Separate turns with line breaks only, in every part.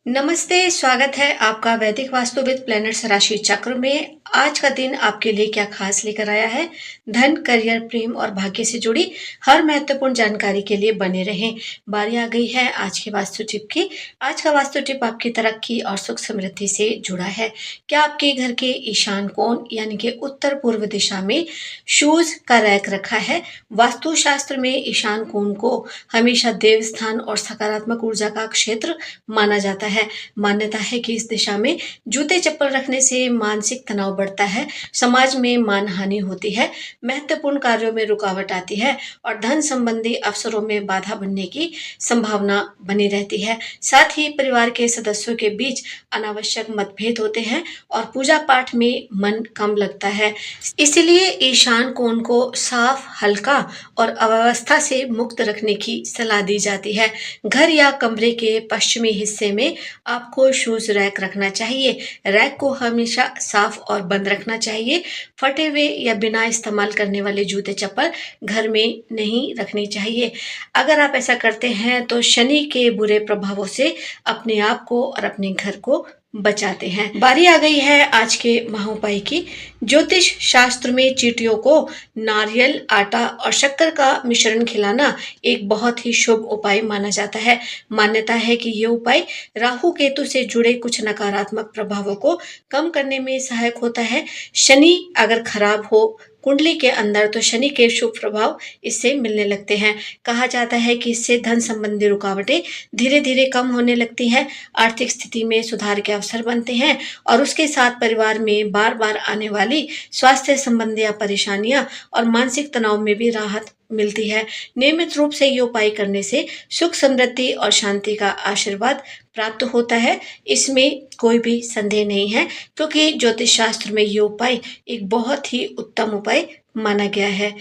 नमस्ते, स्वागत है आपका वैदिक वास्तु विद प्लैनेट्स राशि चक्र में। आज का दिन आपके लिए क्या खास लेकर आया है? धन, करियर, प्रेम और भाग्य से जुड़ी हर महत्वपूर्ण जानकारी के लिए बने रहें। बारी आ गई है आज के वास्तु टिप की। आज का वास्तु टिप आपकी तरक्की और सुख समृद्धि से जुड़ा है। क्या आपके घर के ईशान कोण यानी कि उत्तर पूर्व दिशा में शूज का रैक रखा है? वास्तु शास्त्र में ईशान कोण को हमेशा देव स्थान और सकारात्मक ऊर्जा का क्षेत्र माना जाता है। मान्यता है कि इस दिशा में जूते चप्पल रखने से मानसिक तनाव बढ़ता है, समाज में मानहानि होती है, महत्वपूर्ण कार्यों में रुकावट आती है और धन संबंधी अवसरों में बाधा बनने की संभावना बनी रहती है। साथ ही परिवार के सदस्यों के बीच अनावश्यक मतभेद होते हैं और पूजा पाठ में मन कम लगता है। इसलिए ईशान कोण को साफ, हल्का और अव्यवस्था से मुक्त रखने की सलाह दी जाती है। घर या कमरे के पश्चिमी हिस्से में आपको शूज रैक रखना चाहिए। रैक को हमेशा साफ और बंद रखना चाहिए। फटे हुए या बिना इस्तेमाल करने वाले जूते चप्पल घर में नहीं रखनी चाहिए। अगर आप ऐसा करते हैं तो शनि के बुरे प्रभावों से अपने आप को और अपने घर को बचाते हैं। बारी आ गई है आज के महाउपाय की। ज्योतिष शास्त्र में चींटियों को नारियल, आटा और शक्कर का मिश्रण खिलाना एक बहुत ही शुभ उपाय माना जाता है। मान्यता है कि ये उपाय राहु केतु से जुड़े कुछ नकारात्मक प्रभावों को कम करने में सहायक होता है। शनि अगर खराब हो कुंडली के अंदर तो शनि के शुभ प्रभाव इससे मिलने लगते हैं। कहा जाता है कि इससे धन संबंधी रुकावटें धीरे धीरे कम होने लगती है, आर्थिक स्थिति में सुधार के अवसर बनते हैं और उसके साथ परिवार में बार बार आने वाली स्वास्थ्य संबंधी परेशानियां और मानसिक तनाव में भी राहत मिलती है। नियमित रूप से ये उपाय करने से सुख, समृद्धि और शांति का आशीर्वाद प्राप्त होता है। इसमें कोई भी संदेह नहीं है, क्योंकि ज्योतिष शास्त्र में ये उपाय एक बहुत ही उत्तम उपाय माना गया है।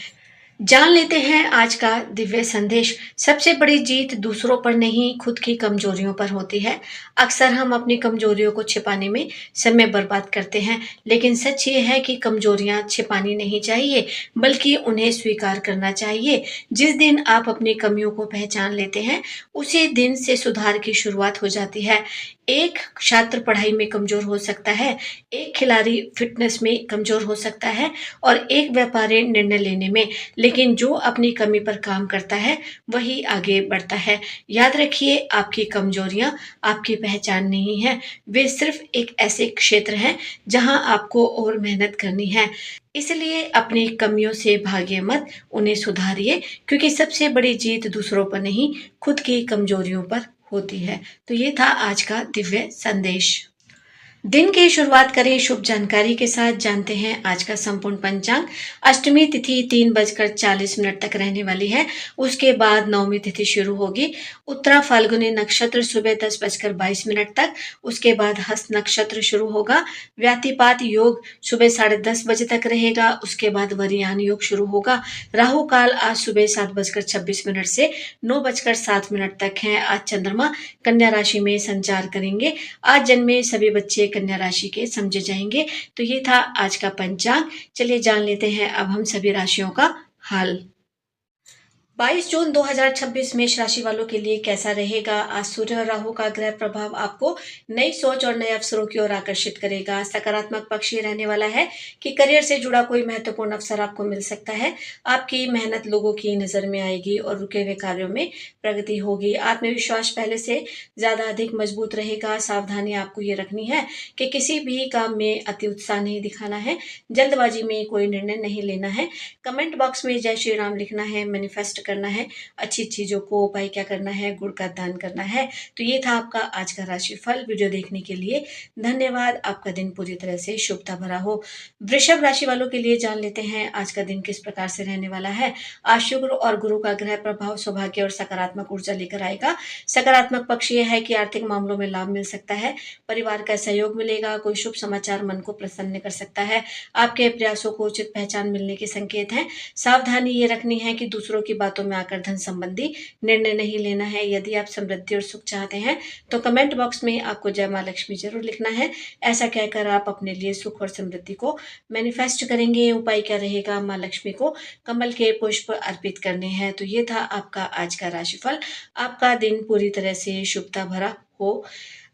जान लेते हैं आज का दिव्य संदेश। सबसे बड़ी जीत दूसरों पर नहीं, खुद की कमजोरियों पर होती है। अक्सर हम अपनी कमजोरियों को छिपाने में समय बर्बाद करते हैं, लेकिन सच ये है कि कमजोरियां छिपानी नहीं चाहिए, बल्कि उन्हें स्वीकार करना चाहिए। जिस दिन आप अपनी कमियों को पहचान लेते हैं, उसी दिन से सुधार की शुरुआत हो जाती है। एक छात्र पढ़ाई में कमजोर हो सकता है, एक खिलाड़ी फिटनेस में कमजोर हो सकता है और एक व्यापारी निर्णय लेने में, लेकिन जो अपनी कमी पर काम करता है वही आगे बढ़ता है। याद रखिए, आपकी कमजोरियां आपकी पहचान नहीं है, वे सिर्फ एक ऐसे क्षेत्र हैं जहां आपको और मेहनत करनी है। इसलिए अपनी कमियों से भागिए मत, उन्हें सुधारिए, क्योंकि सबसे बड़ी जीत दूसरों पर नहीं, खुद की कमजोरियों पर होती है। तो ये था आज का दिव्य संदेश। दिन की शुरुआत करें शुभ जानकारी के साथ। जानते हैं आज का संपूर्ण पंचांग। अष्टमी तिथि 3:40 तक रहने वाली है। उसके बाद नवमी तिथि शुरू होगी। उत्तरा फाल्गुनी नक्षत्र सुबह 10:22 तक। उसके बाद हस्त नक्षत्र शुरू होगा। व्यातिपात योग सुबह 10:30 तक रहेगा। उसके बाद वरियान योग शुरू होगा। राहु काल आज सुबह 7:26 से 9:07 तक है। आज चंद्रमा कन्या राशि में संचार करेंगे। आज जन्मे सभी बच्चे कन्या राशि के समझे जाएंगे। तो ये था आज का पंचांग। चलिए जान लेते हैं अब हम सभी राशियों का हाल। 22 जून 2026 मेष राशि वालों के लिए कैसा रहेगा? आज सूर्य और राहु का ग्रह प्रभाव आपको नई सोच और नए अवसरों की ओर आकर्षित करेगा। सकारात्मक पक्ष ये रहने वाला है कि करियर से जुड़ा कोई महत्वपूर्ण अवसर आपको मिल सकता है। आपकी मेहनत लोगों की नजर में आएगी और रुके हुए कार्यों में प्रगति होगी। आत्मविश्वास पहले से ज्यादा अधिक मजबूत रहेगा। सावधानी आपको ये रखनी है कि किसी भी काम में अति उत्साह नहीं दिखाना है, जल्दबाजी में कोई निर्णय नहीं लेना है। कमेंट बॉक्स में जय श्री राम लिखना है, मैनिफेस्ट करना है, अच्छी चीजों को उपाय क्या करना है, गुड़ का दान करना है। तो ये था आपका आज का राशिफल। वीडियो देखने के लिए धन्यवाद। आपका दिन पूरी तरह से शुभता भरा हो। वृषभ राशि वालों के लिए जान लेते हैं आज का दिन किस प्रकार से रहने वाला है। आज शुक्र और गुरु का ग्रह प्रभाव सौभाग्य और सकारात्मक ऊर्जा लेकर आएगा। सकारात्मक पक्ष यह है कि आर्थिक मामलों में लाभ मिल सकता है, परिवार का सहयोग मिलेगा, कोई शुभ समाचार मन को प्रसन्न कर सकता है। आपके प्रयासों को उचित पहचान मिलने के संकेत हैं। सावधानी ये रखनी है कि दूसरों की बातों में आकर धन संबंधी निर्णय नहीं लेना है। यदि आप समृद्धि और सुख चाहते हैं तो कमेंट बॉक्स में आपको जय मां लक्ष्मी जरूर लिखना है। ऐसा कहकर आप अपने लिए सुख और समृद्धि को मैनिफेस्ट करेंगे। उपाय क्या रहेगा? मां लक्ष्मी को कमल के पुष्प अर्पित करने हैं। तो ये था आपका आज का राशिफल। आपका दिन पूरी तरह से शुभता भरा हो।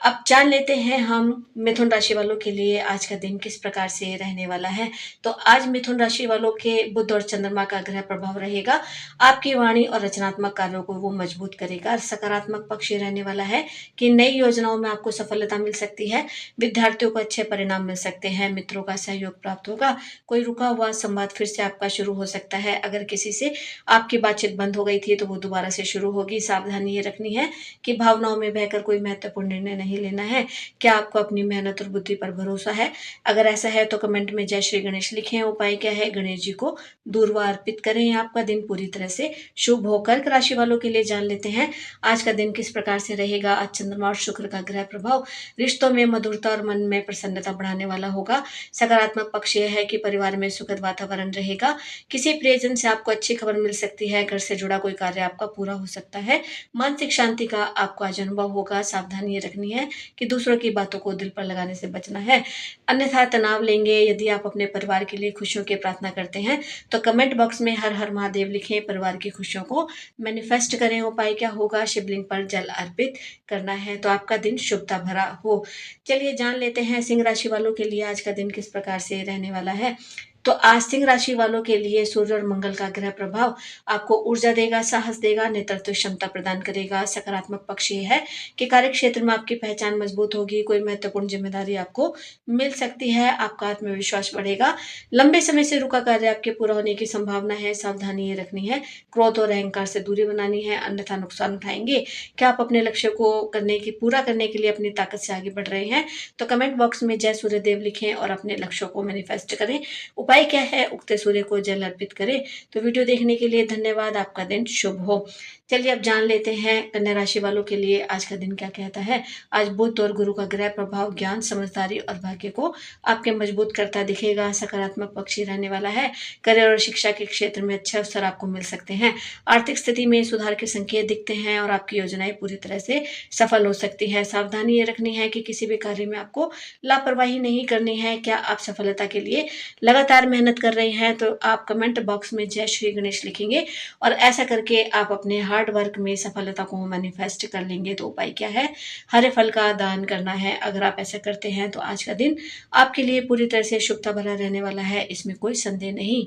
अब जान लेते हैं हम मिथुन राशि वालों के लिए आज का दिन किस प्रकार से रहने वाला है। तो आज मिथुन राशि वालों के बुध और चंद्रमा का ग्रह प्रभाव रहेगा। आपकी वाणी और रचनात्मक कार्यों को वो मजबूत करेगा। सकारात्मक पक्ष ये रहने वाला है कि नई योजनाओं में आपको सफलता मिल सकती है। विद्यार्थियों को अच्छे परिणाम मिल सकते हैं। मित्रों का सहयोग प्राप्त होगा। कोई रुका हुआ संवाद फिर से आपका शुरू हो सकता है। अगर किसी से आपकी बातचीत बंद हो गई थी तो वो दोबारा से शुरू होगी। सावधानी ये रखनी है कि भावनाओं में बहकर कोई महत्वपूर्ण निर्णय नहीं लेना है। क्या आपको अपनी मेहनत और बुद्धि पर भरोसा है? अगर ऐसा है तो कमेंट में जय श्री गणेश लिखें। उपाय क्या है? गणेश जी को दूर्वा अर्पित करें। आपका दिन पूरी तरह से शुभ हो। कर्क राशि वालों के लिए जान लेते हैं आज का दिन किस प्रकार से रहेगा। आज चंद्रमा और शुक्र का ग्रह प्रभाव रिश्तों में मधुरता और मन में प्रसन्नता बढ़ाने वाला होगा। सकारात्मक पक्ष यह है कि परिवार में सुखद वातावरण रहेगा। किसी प्रियजन से आपको अच्छी खबर मिल सकती है। घर से जुड़ा कोई कार्य आपका पूरा हो सकता है। मानसिक शांति का आपको आज अनुभव होगा। सावधानी ये रखनी है कि दूसरों की बातों को दिल पर लगाने से बचना है, अन्यथा तनाव लेंगे। यदि आप अपने परिवार के लिए खुशियों की प्रार्थना करते हैं तो कमेंट बॉक्स में हर हर महादेव लिखें। परिवार की खुशियों को मैनिफेस्ट करें। उपाय क्या होगा? शिवलिंग पर जल अर्पित करना है। तो आपका दिन शुभता भरा हो। चलिए जान लेते हैं सिंह राशि वालों के लिए आज का दिन किस प्रकार से रहने वाला है। तो आज सिंह राशि वालों के लिए सूर्य और मंगल का ग्रह प्रभाव आपको ऊर्जा देगा, साहस देगा, नेतृत्व क्षमता प्रदान करेगा। सकारात्मक पक्ष ये है कि कार्य क्षेत्र में आपकी पहचान मजबूत होगी। कोई महत्वपूर्ण जिम्मेदारी आपको मिल सकती है। आपका आत्मविश्वास बढ़ेगा। लंबे समय से रुका कार्य आपके पूरा होने की संभावना है। सावधानी ये रखनी है, क्रोध और अहंकार से दूरी बनानी है, अन्यथा नुकसान उठाएंगे। क्या आप अपने लक्ष्य को पूरा करने के लिए अपनी ताकत से आगे बढ़ रहे हैं? तो कमेंट बॉक्स में जय सूर्यदेव लिखें और अपने लक्ष्यों को मैनिफेस्ट करें। उपाय क्या है? उगते सूर्य को जल अर्पित करें। तो वीडियो देखने के लिए धन्यवाद। आपका दिन शुभ हो। चलिए अब जान लेते हैं कन्या राशि वालों के लिए आज का दिन क्या कहता है। आज बुध और गुरु का ग्रह प्रभाव ज्ञान, समझदारी और भाग्य को आपके मजबूत करता दिखेगा। सकारात्मक पक्ष ही रहने वाला है। करियर और शिक्षा के क्षेत्र में अच्छे अवसर आपको मिल सकते हैं। आर्थिक स्थिति में सुधार के संकेत दिखते हैं और आपकी योजनाएं पूरी तरह से सफल हो सकती है। सावधानी ये रखनी है कि किसी भी कार्य में आपको लापरवाही नहीं करनी है। क्या आप सफलता के लिए लगातार मेहनत कर रहे हैं? तो आप कमेंट बॉक्स में जय श्री गणेश लिखेंगे और ऐसा करके आप अपने हार्ड वर्क में सफलता को मैनिफेस्ट कर लेंगे। तो उपाय क्या है? हरे फल का दान करना है। अगर आप ऐसा करते हैं तो आज का दिन आपके लिए पूरी तरह से शुभता भरा रहने वाला है, इसमें कोई संदेह नहीं।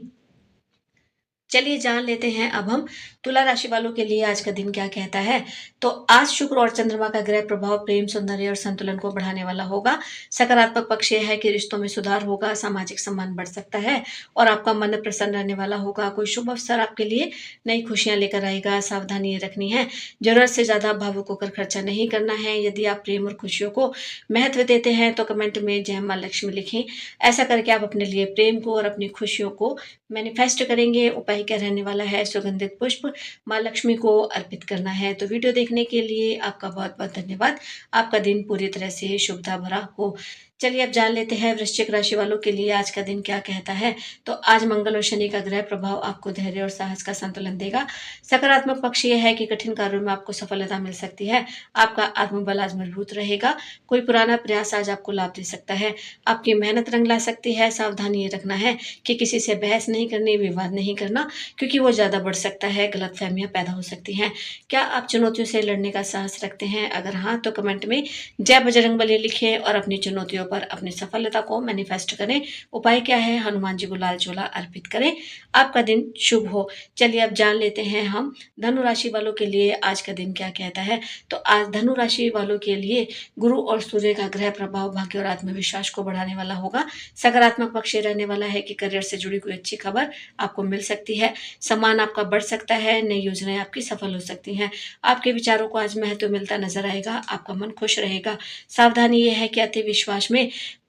चलिए जान लेते हैं अब हम तुला राशि वालों के लिए आज का दिन क्या कहता है। तो आज शुक्र और चंद्रमा का ग्रह प्रभाव प्रेम, सौंदर्य और संतुलन को बढ़ाने वाला होगा। सकारात्मक पक्ष यह है कि रिश्तों में सुधार होगा, सामाजिक सम्मान बढ़ सकता है और आपका मन प्रसन्न रहने वाला होगा। कोई शुभ अवसर आपके लिए नई खुशियां लेकर आएगा। सावधानी ये रखनी है, जरूरत से ज्यादा भावुक होकर खर्चा नहीं करना है। यदि आप प्रेम और खुशियों को महत्व देते हैं तो कमेंट में जय मां लक्ष्मी लिखें। ऐसा करके आप अपने लिए प्रेम को और अपनी खुशियों को मैनिफेस्ट करेंगे। उपाय क्या रहने वाला है? सुगंधित पुष्प माँ लक्ष्मी को अर्पित करना है। तो वीडियो देखने के लिए आपका बहुत बहुत धन्यवाद। आपका दिन पूरी तरह से शुभता भरा हो। चलिए अब जान लेते हैं वृश्चिक राशि वालों के लिए आज का दिन क्या कहता है। तो आज मंगल और शनि का ग्रह प्रभाव आपको धैर्य और साहस का संतुलन देगा। सकारात्मक पक्ष यह है कि कठिन कार्यों में आपको सफलता मिल सकती है। आपका आत्मबल आज मजबूत रहेगा। कोई पुराना प्रयास आज आपको लाभ दे सकता है। आपकी मेहनत रंग ला सकती है। सावधानी ये रखना है कि किसी से बहस नहीं करनी, विवाद नहीं करना, क्योंकि वो ज्यादा बढ़ सकता है। गलतफहमियां पैदा हो सकती हैं। क्या आप चुनौतियों से लड़ने का साहस रखते हैं? अगर हाँ तो कमेंट में जय बजरंगबली लिखें और अपनी चुनौतियों पर अपनी सफलता को मैनिफेस्ट करें। उपाय क्या है? हनुमान जी को लाल चोला अर्पित करें। आपका दिन शुभ हो। चलिए अब जान लेते हैं हम धनु राशि वालों के लिए आज का दिन क्या कहता है। तो आज धनु राशि वालों के लिए गुरु और सूर्य का ग्रह प्रभाव भाग्य और आत्मविश्वास को बढ़ाने वाला होगा। सकारात्मक पक्ष रहने वाला है कि करियर से जुड़ी कोई अच्छी खबर आपको मिल सकती है। सम्मान आपका बढ़ सकता है। नई योजनाएं आपकी सफल हो सकती हैं। आपके विचारों को आज महत्व मिलता नजर आएगा। आपका मन खुश रहेगा। सावधानी यह है कि अति विश्वास में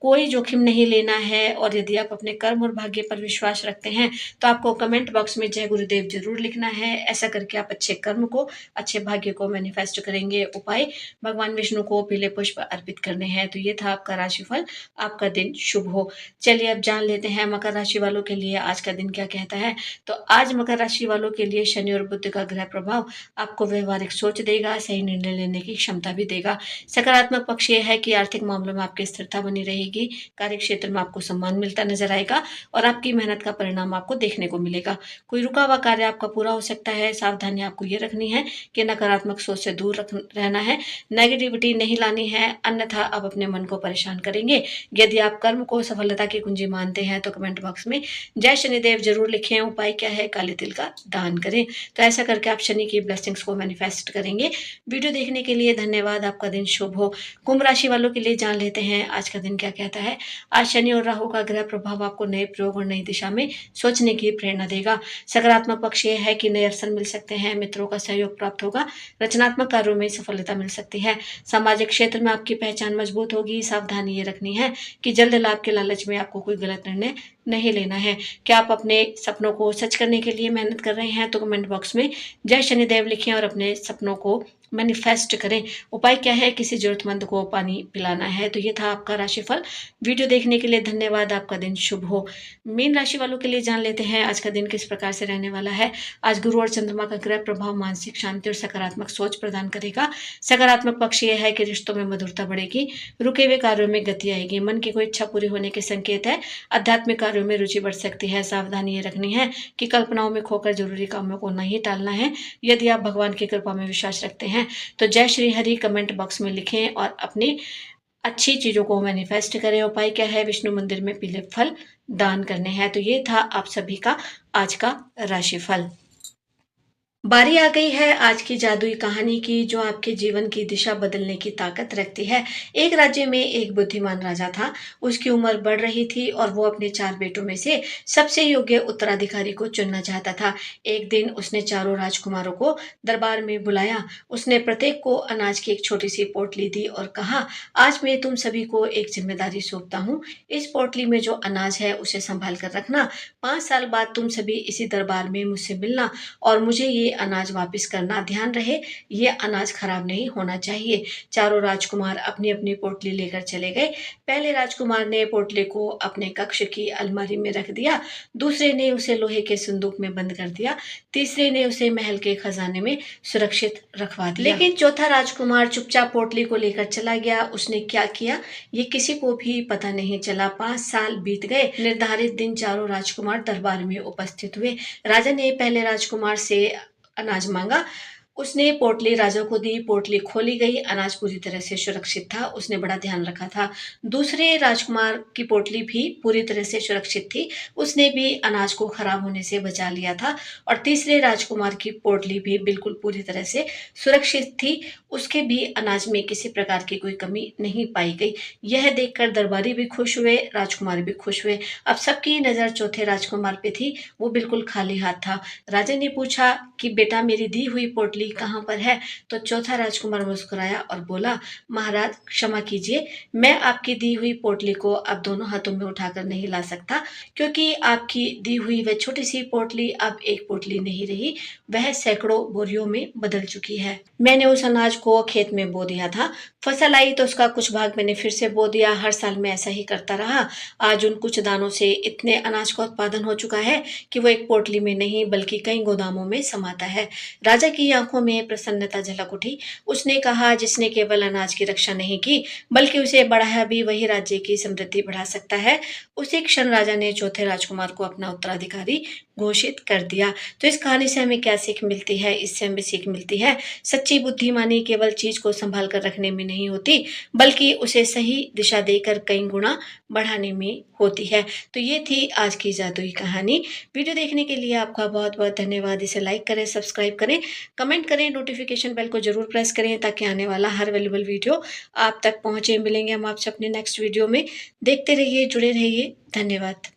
कोई जोखिम नहीं लेना है। और यदि आप अपने कर्म और भाग्य पर विश्वास रखते हैं तो आपको कमेंट बॉक्स में जय गुरुदेव जरूर लिखना है। ऐसा करके आप अच्छे कर्म को, अच्छे भाग्य को मैनिफेस्ट करेंगे। उपाय भगवान विष्णु को पीले पुष्प अर्पित करने हैं। तो ये था आपका राशिफल। आपका दिन शुभ हो। चलिए अब जान लेते हैं मकर राशि वालों के लिए आज का दिन क्या कहता है। तो आज मकर राशि वालों के लिए शनि और बुध का ग्रह प्रभाव आपको व्यवहारिक सोच देगा, सही निर्णय लेने की क्षमता भी देगा। सकारात्मक पक्ष यह है कि आर्थिक मामलों में आपकी स्थिरता बनी रहेगी। रहेगी। कार्य क्षेत्र में आपको सम्मान मिलता नजर आएगा और आपकी मेहनत का परिणाम आपको देखने को मिलेगा। कोई रुका हुआ कार्य आपका पूरा हो सकता है। सावधानी आपको ये रखनी है कि नकारात्मक सोच से दूर रहना है, नेगेटिविटी नहीं लानी है, अन्यथा आप अपने मन को परेशान करेंगे। यदि आप कर्म को सफलता की कुंजी मानते हैं तो कमेंट बॉक्स में जय शनिदेव जरूर लिखें। उपाय क्या है? काले तिल का दान करें। तो ऐसा करके आप शनि की ब्लेसिंग्स को मैनिफेस्ट करेंगे। वीडियो देखने के लिए धन्यवाद। आपका दिन शुभ हो। कुंभ राशि वालों के लिए जान लेते हैं आज का दिन क्या कहता है। आज शनि और राहु का ग्रह प्रभाव आपको नए प्रयोग और नई दिशा में सोचने की प्रेरणा देगा। सकारात्मक पक्ष यह है कि नए अवसर मिल सकते हैं, मित्रों का सहयोग प्राप्त होगा, रचनात्मक कार्यों में सफलता मिल सकती है। सामाजिक क्षेत्र में आपकी पहचान मजबूत होगी। सावधानी ये रखनी है कि जल्द लाभ के लालच में आपको कोई गलत निर्णय नहीं लेना है। क्या आप अपने सपनों को सच करने के लिए मेहनत कर रहे हैं तो कमेंट बॉक्स में जय शनिदेव लिखें और अपने सपनों को मैनिफेस्ट करें। उपाय क्या है? किसी जरूरतमंद को पानी पिलाना है। तो ये था आपका राशिफल। वीडियो देखने के लिए धन्यवाद। आपका दिन शुभ हो। मीन राशि वालों के लिए जान लेते हैं आज का दिन किस प्रकार से रहने वाला है। आज गुरु और चंद्रमा का ग्रह प्रभाव मानसिक शांति और सकारात्मक सोच प्रदान करेगा। सकारात्मक पक्ष यह है कि रिश्तों में मधुरता बढ़ेगी, रुके हुए कार्यों में गति आएगी, मन की कोई इच्छा पूरी होने के संकेत है। आध्यात्मिक कार्यों में रुचि बढ़ सकती है। सावधानी ये रखनी है कि कल्पनाओं में खोकर जरूरी कामों को नहीं टालना है। यदि आप भगवान की कृपा में विश्वास रखते हैं तो जय श्री हरि कमेंट बॉक्स में लिखें और अपनी अच्छी चीजों को मैनिफेस्ट करें। उपाय क्या है? विष्णु मंदिर में पीले फल दान करने हैं। तो ये था आप सभी का आज का राशिफल। बारी आ गई है आज की जादुई कहानी की जो आपके जीवन की दिशा बदलने की ताकत रखती है। एक राज्य में एक बुद्धिमान राजा था। उसकी उम्र बढ़ रही थी और वो अपने 4 बेटों में से सबसे योग्य उत्तराधिकारी को चुनना चाहता था। एक दिन उसने चारों राजकुमारों को दरबार में बुलाया। उसने प्रत्येक को अनाज की एक छोटी सी पोटली दी और कहा, आज मैं तुम सभी को एक जिम्मेदारी सौंपता हूँ। इस पोटली में जो अनाज है उसे संभाल कर रखना। 5 साल बाद तुम सभी इसी दरबार में मुझसे मिलना और मुझे ये अनाज वापस करना। ध्यान रहे ये अनाज खराब नहीं होना चाहिए। चारों राजकुमार अपनी अपनी पोटली लेकर चले गए। पहले राजकुमार ने पोटली को अपने कक्ष की अलमारी में रख दिया, दूसरे ने उसे लोहे के संदूक में बंद कर दिया, तीसरे ने उसे महल के खजाने में सुरक्षित रखवा दिया। लेकिन चौथा राजकुमार चुपचाप पोटली को लेकर चला गया। उसने क्या किया ये किसी को भी पता नहीं चला। 5 साल बीत गए। निर्धारित दिन चारों राजकुमार दरबार में उपस्थित हुए। राजा ने पहले राजकुमार से अनाज मांगा। उसने पोटली राजा को दी। पोटली खोली गई। अनाज पूरी तरह से सुरक्षित था। उसने बड़ा ध्यान रखा था। दूसरे राजकुमार की पोटली भी पूरी तरह से सुरक्षित थी। उसने भी अनाज को खराब होने से बचा लिया था। और तीसरे राजकुमार की पोटली भी बिल्कुल पूरी तरह से सुरक्षित थी। उसके भी अनाज में किसी प्रकार की कोई कमी नहीं पाई गई। यह देखकर दरबारी भी खुश हुए, राजकुमार भी खुश हुए। अब सबकी नजर चौथे राजकुमार पे थी। वो बिल्कुल खाली हाथ था। राजा ने पूछा कि बेटा मेरी दी हुई पोटली कहाँ पर है? तो चौथा राजकुमार मुस्कुराया और बोला, महाराज क्षमा कीजिए, मैं आपकी दी हुई पोटली को अब दोनों हाथों में उठाकर नहीं ला सकता, क्योंकि आपकी दी हुई वह छोटी सी पोटली अब एक पोटली नहीं रही, वह सैकड़ों बोरियों में बदल चुकी है। मैंने उस अनाज को खेत में बो दिया था। फसल आई तो उसका कुछ भाग मैंने फिर से बो दिया। हर साल मैं ऐसा ही करता रहा। आज उन कुछ दानों से इतने अनाज का उत्पादन हो चुका है कि वो एक पोटली में नहीं बल्कि कई गोदामों में समाता है। राजा की आंखों में प्रसन्नता झलक उठी। उसने कहा, जिसने केवल अनाज की रक्षा नहीं की बल्कि उसे बढ़ाया भी, वही राज्य की समृद्धि बढ़ा सकता है। उसी क्षण राजा ने चौथे राजकुमार को अपना उत्तराधिकारी घोषित कर दिया। तो इस कहानी से हमें क्या सीख मिलती है? इससे हमें सीख मिलती है सच्ची बुद्धिमानी केवल चीज को संभाल कर रखने में नहीं होती बल्कि उसे सही दिशा देकर कई गुना बढ़ाने में होती है। तो ये थी आज की जादुई कहानी। वीडियो देखने के लिए आपका बहुत बहुत धन्यवाद। इसे लाइक करें, सब्सक्राइब करें, कमेंट करें, नोटिफिकेशन बेल को जरूर प्रेस करें ताकि आने वाला हर वैल्यूबल वीडियो आप तक पहुंचे। मिलेंगे हम आपसे अपने नेक्स्ट वीडियो में। देखते रहिए, जुड़े रहिए। धन्यवाद।